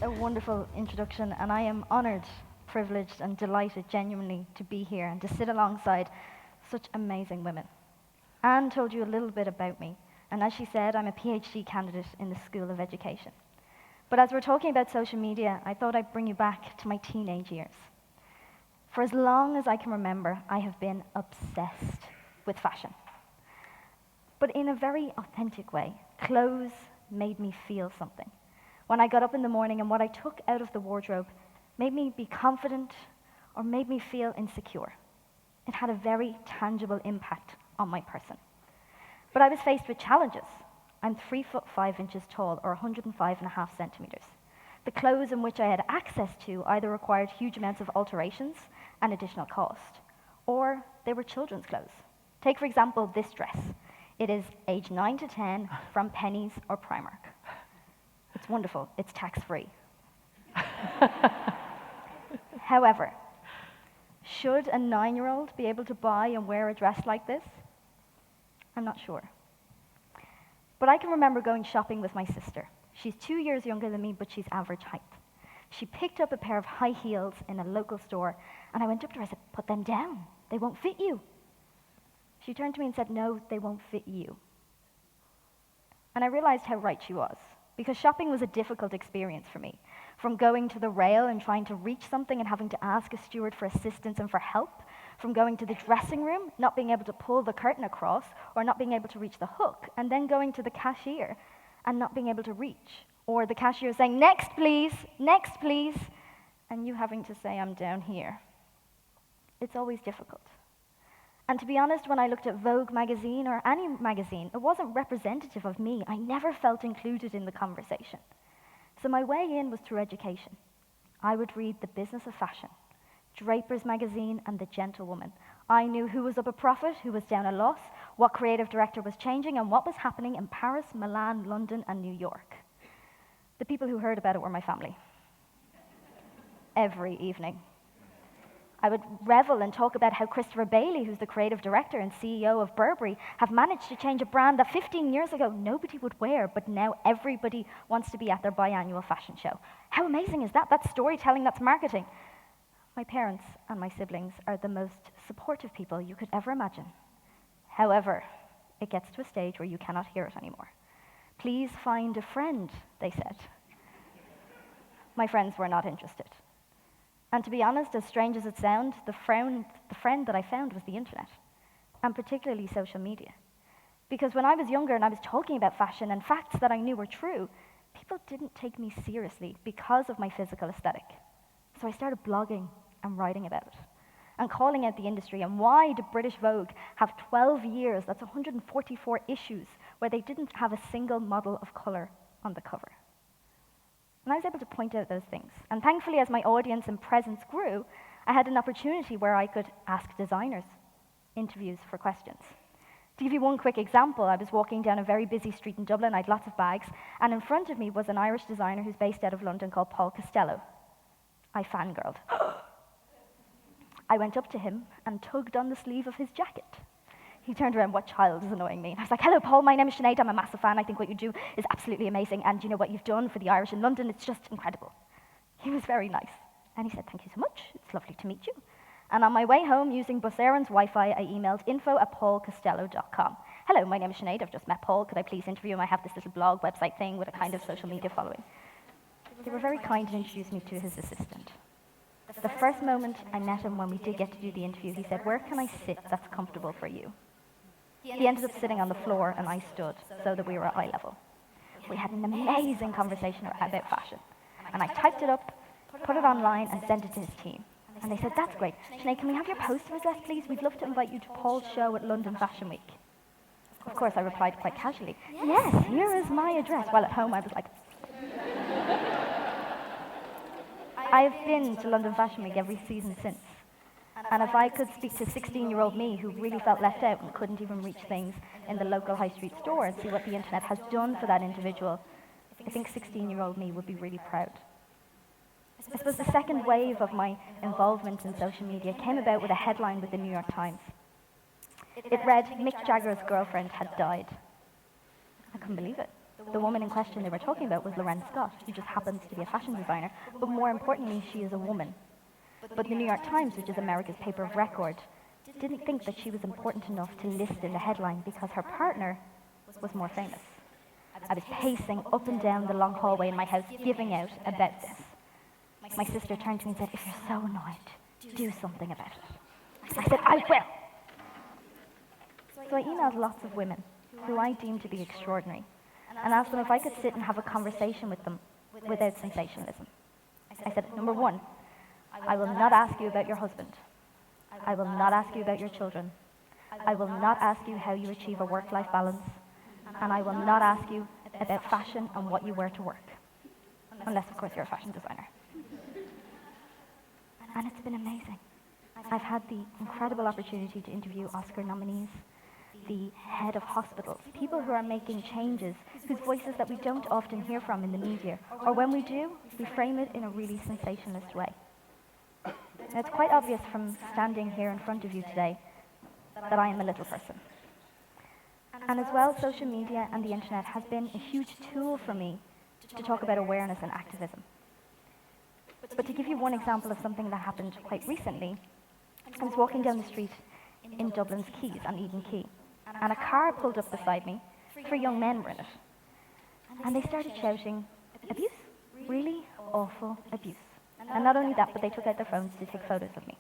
a wonderful introduction, and I am honored, privileged, and delighted genuinely to be here and to sit alongside such amazing women. Anne told you a little bit about me, and as she said, I'm a PhD candidate in the School of Education. But as we're talking about social media, I thought I'd bring you back to my teenage years. For as long as I can remember, I have been obsessed with fashion. But in a very authentic way, clothes made me feel something. When I got up in the morning and what I took out of the wardrobe made me be confident or made me feel insecure. It had a very tangible impact on my person. But I was faced with challenges. I'm 3'5" tall, or 105.5 centimeters. The clothes in which I had access to either required huge amounts of alterations and additional cost, or they were children's clothes. Take, for example, this dress. It is age 9 to 10 from Penneys or Primark. It's wonderful. It's tax-free. However, should a 9-year-old be able to buy and wear a dress like this? I'm not sure. But I can remember going shopping with my sister. She's 2 years younger than me, but she's average height. She picked up a pair of high heels in a local store, and I went up to her and said, "Put them down. They won't fit you." She turned to me and said, "No, they won't fit you." And I realized how right she was, because shopping was a difficult experience for me. From going to the rail and trying to reach something and having to ask a steward for assistance and for help, from going to the dressing room, not being able to pull the curtain across, or not being able to reach the hook, and then going to the cashier and not being able to reach, or the cashier saying, next please," and you having to say, "I'm down here." It's always difficult. And to be honest, when I looked at Vogue magazine or any magazine, it wasn't representative of me. I never felt included in the conversation. So my way in was through education. I would read The Business of Fashion, Draper's magazine, and The Gentlewoman. I knew who was up a profit, who was down a loss, what creative director was changing, and what was happening in Paris, Milan, London, and New York. The people who heard about it were my family. Every evening. I would revel and talk about how Christopher Bailey, who's the creative director and CEO of Burberry, have managed to change a brand that 15 years ago nobody would wear, but now everybody wants to be at their biannual fashion show. How amazing is that? That's storytelling, that's marketing. My parents and my siblings are the most supportive people you could ever imagine. However, it gets to a stage where you cannot hear it anymore. "Please find a friend," they said. My friends were not interested. And to be honest, as strange as it sounds, the friend that I found was the internet, and particularly social media. Because when I was younger and I was talking about fashion and facts that I knew were true, people didn't take me seriously because of my physical aesthetic. So I started blogging and writing about it, and calling out the industry. And why did British Vogue have 12 years, that's 144 issues, where they didn't have a single model of color on the cover? And I was able to point out those things. And thankfully, as my audience and presence grew, I had an opportunity where I could ask designers interviews for questions. To give you one quick example, I was walking down a very busy street in Dublin, I had lots of bags, and in front of me was an Irish designer who's based out of London called Paul Costello. I fangirled. I went up to him and tugged on the sleeve of his jacket. He turned around, "What child is annoying me?" And I was like, "Hello, Paul, my name is Sinead. I'm a massive fan. I think what you do is absolutely amazing. And you know what you've done for the Irish in London? It's just incredible." He was very nice. And he said, "Thank you so much. It's lovely to meet you." And on my way home, using Bus Éireann's Wi-Fi, I emailed info@paulcostello.com. "Hello, my name is Sinead. I've just met Paul. Could I please interview him? I have this little blog website thing with a kind of social media following." They were very kind and introduced me to his assistant. The first moment I met him when we did get to do the interview, he said, "Where can I sit that's comfortable for you?" He ended up sitting on the floor and I stood so that we were at eye level. We had an amazing conversation about fashion. And I typed it up, put it online, and sent it to his team. And they said, "That's great. Sinead, can we have your poster address, please? We'd love to invite you to Paul's show at London Fashion Week." Of course, I replied quite casually, "Yes, here is my address." While at home, I was like... I have been to London Fashion Week every season since. And if I could speak to 16-year-old me who really felt left out and couldn't even reach things in the local high street store and see what the internet has done for that individual, I think 16-year-old me would be really proud. I suppose the second wave of my involvement in social media came about with a headline with the New York Times. It read, "Mick Jagger's girlfriend had died." I couldn't believe it. The woman in question they were talking about was Loren Scott, who just happens to be a fashion designer, but more importantly, she is a woman. But the New York Times, which is America's paper of record, didn't think that she was important enough to list in the headline because her partner was more famous. I was pacing up and down the long hallway in my house, giving out about this. My sister turned to me and said, "If you're so annoyed, do something about it." I said, "I will." So I emailed lots of women who I deemed to be extraordinary and asked them if I could sit and have a conversation with them without sensationalism. I said, number one, I will not ask you about your husband. I will not ask you about your children. I will not ask you how you achieve a work-life balance. And I will not ask you about fashion and what you wear to work. Unless, of course, you're a fashion designer. And it's been amazing. I've had the incredible opportunity to interview Oscar nominees, the head of hospitals, people who are making changes, whose voices that we don't often hear from in the media, or when we do, we frame it in a really sensationalist way. And it's quite obvious from standing here in front of you today that I am a little person. And as well, social media and the internet has been a huge tool for me to talk about awareness and activism. But to give you one example of something that happened quite recently, I was walking down the street in Dublin's Quays on Eden Quay, and a car pulled up beside me. 3 young men were in it. And they started shouting, "Abuse? Really awful abuse." And not only that, but they took out their phones to take photos of me.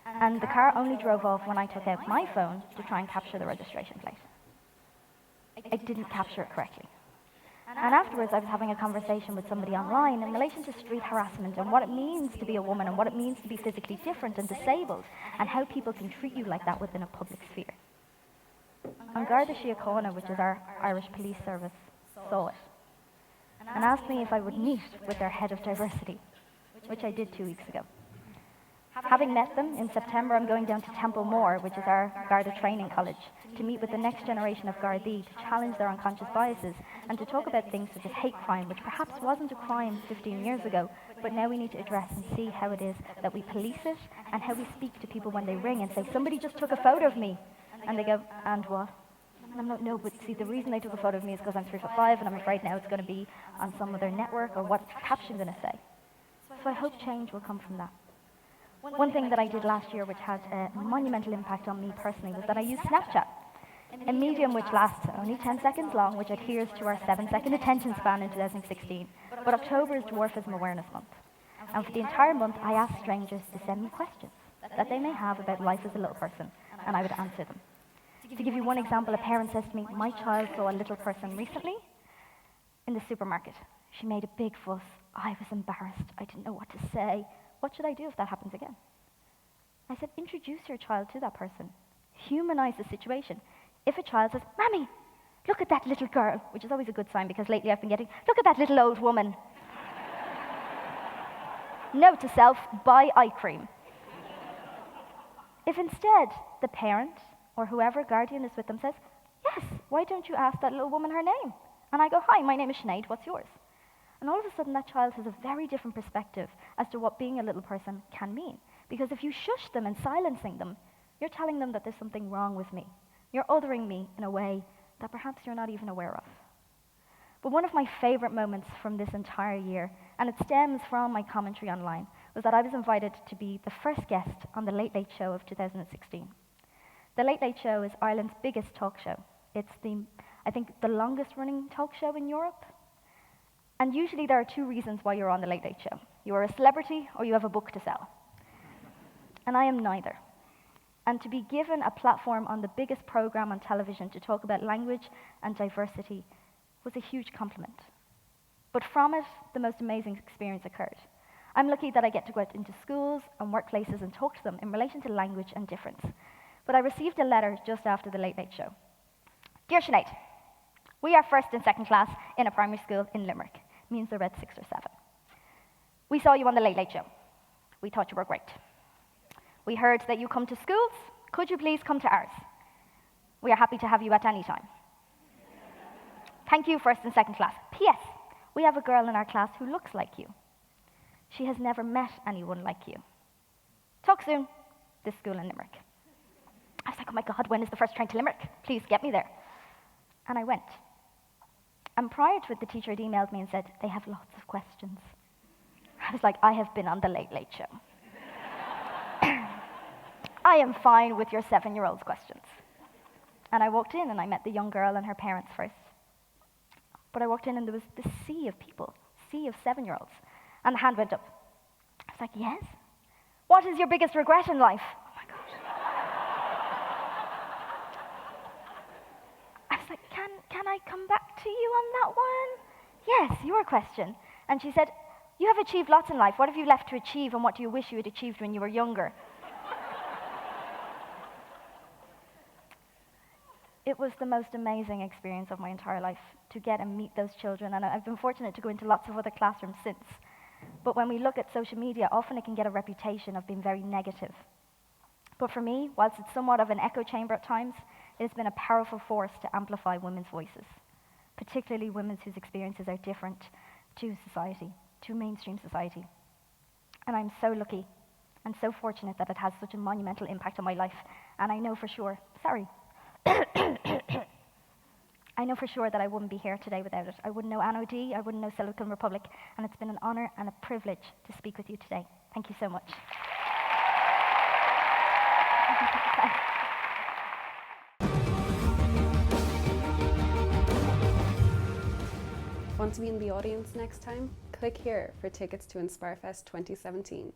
And the car only drove off when I took out my phone to try and capture the registration plate. I didn't capture it correctly. And afterwards, I was having a conversation with somebody online in relation to street harassment and what it means to be a woman and what it means to be physically different and disabled and how people can treat you like that within a public sphere. And Garda Síochána, which is our Irish police service, saw it and asked me if I would meet with their head of diversity, which I did 2 weeks ago. Having met them, in September I'm going down to Templemore, which is our Garda training college, to meet with the next generation of Gardaí to challenge their unconscious biases and to talk about things such as hate crime, which perhaps wasn't a crime 15 years ago, but now we need to address and see how it is that we police it and how we speak to people when they ring and say, "Somebody just took a photo of me." And they go, "And what?" And I'm like, "No, but see, the reason they took a photo of me is because I'm 3'5", and I'm afraid now it's going to be on some other network, or what's the caption going to say? So I hope change will come from that. One thing that I did last year which had a monumental impact on me personally was that I used Snapchat, a medium which lasts only 10 seconds long, which adheres to our 7-second attention span in 2016. But October is Dwarfism Awareness Month. And for the entire month, I asked strangers to send me questions that they may have about life as a little person, and I would answer them. To give you one example, a parent says to me, "My child saw a little person recently in the supermarket. She made a big fuss. I was embarrassed. I didn't know what to say. What should I do if that happens again?" I said, introduce your child to that person. Humanize the situation. If a child says, "Mommy, look at that little girl," which is always a good sign because lately I've been getting, "Look at that little old woman." Note to self, buy eye cream. If instead the parent or whoever guardian is with them says, "Yes, why don't you ask that little woman her name?" And I go, "Hi, my name is Sinead, what's yours?" And all of a sudden that child has a very different perspective as to what being a little person can mean. Because if you shush them and silencing them, you're telling them that there's something wrong with me. You're othering me in a way that perhaps you're not even aware of. But one of my favorite moments from this entire year, and it stems from my commentary online, was that I was invited to be the first guest on the Late Late Show of 2016. The Late Late Show is Ireland's biggest talk show. It's I think, the longest running talk show in Europe. And usually there are 2 reasons why you're on the Late Late Show. You are a celebrity or you have a book to sell. And I am neither. And to be given a platform on the biggest program on television to talk about language and diversity was a huge compliment. But from it, the most amazing experience occurred. I'm lucky that I get to go out into schools and workplaces and talk to them in relation to language and difference. But I received a letter just after the Late Late Show. "Dear Sinead, we are first and second class in a primary school in Limerick." Means they're about 6 or 7. "We saw you on the Late Late Show. We thought you were great. We heard that you come to schools. Could you please come to ours? We are happy to have you at any time. Thank you, first and second class. P.S. We have a girl in our class who looks like you. She has never met anyone like you. Talk soon. This school in Limerick." I was like, "Oh my God, when is the first train to Limerick? Please get me there." And I went. And prior to it, the teacher had emailed me and said, they have lots of questions. I was like, I have been on the Late Late Show. I am fine with your 7-year-old's questions. And I walked in and I met the young girl and her parents first. But I walked in and there was this sea of people, sea of 7-year-olds. And the hand went up. I was like, yes? What is your biggest regret in life? Oh my gosh. I was like, can I come back to you on that one? Yes, your question. And she said, you have achieved lots in life. What have you left to achieve and what do you wish you had achieved when you were younger? It was the most amazing experience of my entire life to get and meet those children, and I've been fortunate to go into lots of other classrooms since. But when we look at social media, often it can get a reputation of being very negative. But for me, whilst it's somewhat of an echo chamber at times, it has been a powerful force to amplify women's voices, particularly women whose experiences are different to society, to mainstream society. And I'm so lucky and so fortunate that it has such a monumental impact on my life, and I know for sure, I know for sure that I wouldn't be here today without it. I wouldn't know Anno D, I wouldn't know Silicon Republic, and it's been an honor and a privilege to speak with you today. Thank you so much. Want to be in the audience next time? Click here for tickets to Inspirefest 2017.